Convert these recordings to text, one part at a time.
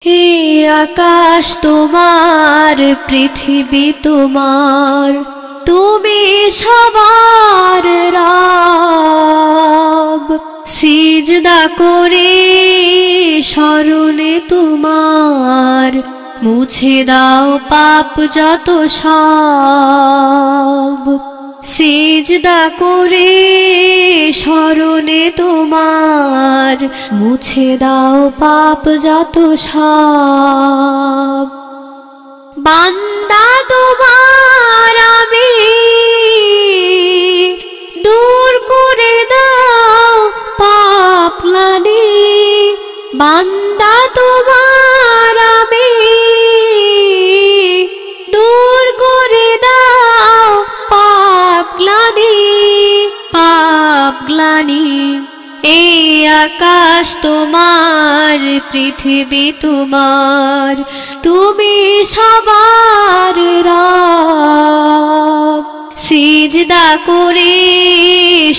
হে আকাশ তোমার, পৃথিবী তোমার, তুমি সবার রব। সিজদা করে স্মরণে তোমার, মুছে দাও পাপ যত সব। সিজদা করে স্মরণে তোমার, মুছে দাও পাপ যত সব। বান্দা তোমার আমি, দূর করে দাও পাপ গ্লানি। বান্দা তোমার আমি, দূর করে দাও পাপ গ্লানি, পাপ গ্লানি। এই আকাশ তোমার, পৃথিবী তোমার, তুমি সবার রব। সিজদা করে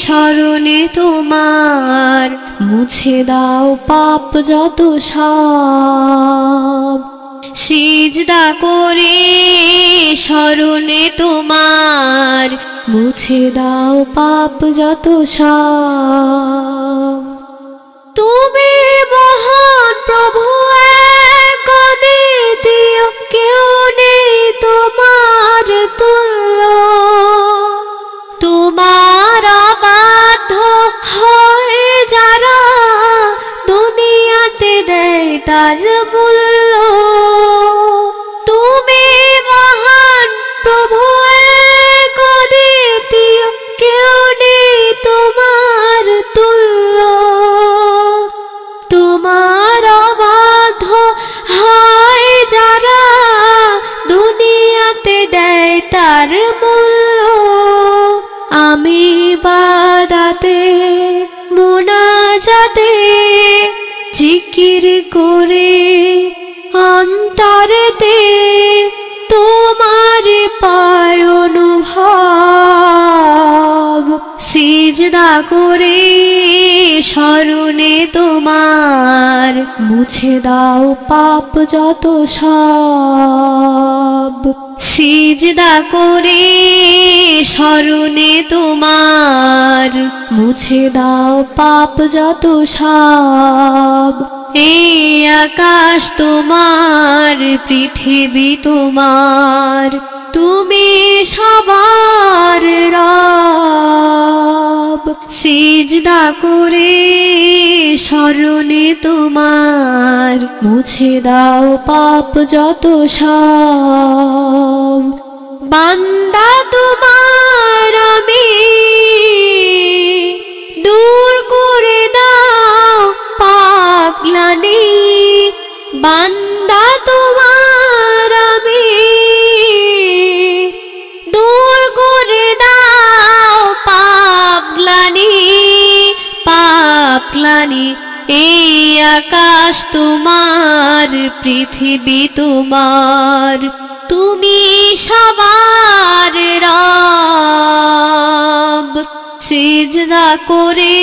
স্মরণে তোমার, মুছে দাও পাপ যত সব। সিজদা করে স্মরণে তোমার, মুছে দাও পাপ যত সব। তুমি মহান প্রভু, এক অদ্বিতীয়, কেউ নেই তোমার তুল্য। তোমার অবাধ্য হয় যারা, দুনিয়াতে দেয় তার মূল্য। তুমি মহান প্রভু, এক অদ্বিতীয়, কেউ নেই তোমার তুল্য। তোমার অবাধ্য হয় যারা, দুনিয়াতে দেয় তার মূল্য। আমি বাদাতে মোনাজাতে, জিকির করে অন্তরেতে, তোমার পায় অনুভব। সিজদা করে স্মরণে তোমার, মুছে দাও পাপ যত সব। সিজদা করে স্মরণে তোমার, মুছে দাও পাপ যত সব। এই আকাশ তোমার, পৃথিবী তোমার, তুমি সবার রব। সিজদা করে স্মরণে তোমার, মুছে দাও পাপ যত সব। বান্দা তোমার আমি, দূর করে দাও পাপ গ্লানি। বান্দা তোমার আমি, দূর করে দাও পাপ গ্লানি, পাপ গ্লানি। এই আকাশ তোমার, পৃথিবী তোমার, তুমি সবার রব। সিজদা করে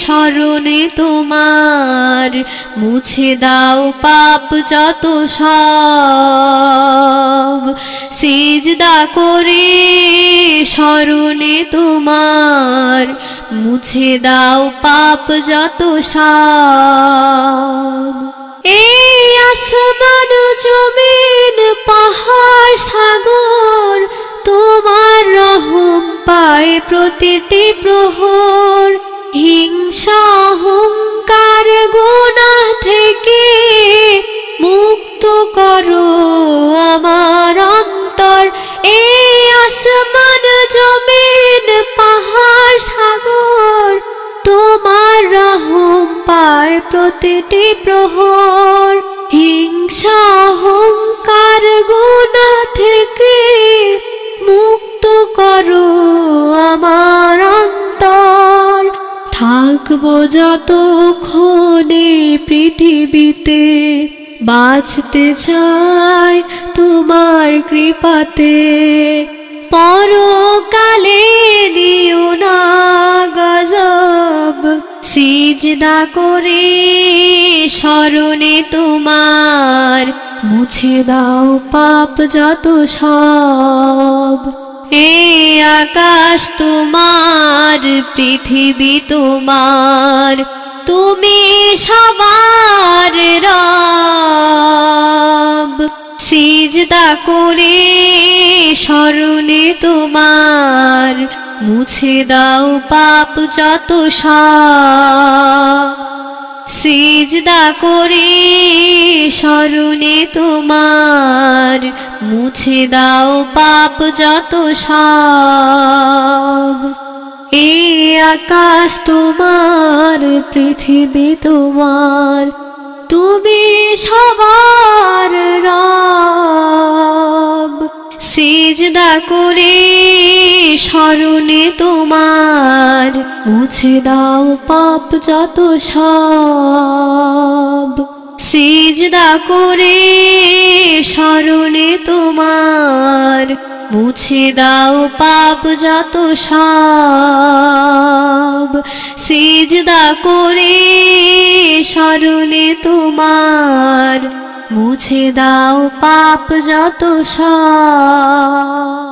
স্মরণে তোমার, মুছে দাও পাপ যত সব। সিজদা করে স্মরণে তোমার, মুছে দাও পাপ যত সব। এই আসমান জমিন পাহাড় সাগর, তোমার রহম পায় প্রতিটি প্রহর। হিংসা অহংকার গুনাহ থেকে মুক্ত করো আমার অন্তর। এই আসমান জমিন পাহাড় সাগর, তোমার রহম পায় প্রতিটি প্রহর। হিংসা অহংকার গুনাহ থেকে মুক্ত করো আমার অন্তর। থাকবো যতক্ষণে পৃথিবীতে, বাঁচতে চাই তোমার কৃপাতে। পরকালে দিও না গজব, সিজদা করে স্মরণে তোমার মুছে দাও পাপ যত সব। এই আকাশ তোমার, পৃথিবী তোমার, তুমি সবার রব। সিজদা করে স্মরণে তোমার মুছে দাও পাপ যত সব। সিজদা করে স্মরণে তোমার মুছে দাও পাপ যত সব। এই আকাশ তোমার, পৃথিবী তোমার, তুমি সবার রব। সিজদা করে স্মরণে তোমার মুছে দাও পাপ যত সব। সিজদা করে স্মরণে তোমার মুছে দাও পাপ যত সব। সিজদা করে স্মরণে তোমার মুছে দাও পাপ যত সব।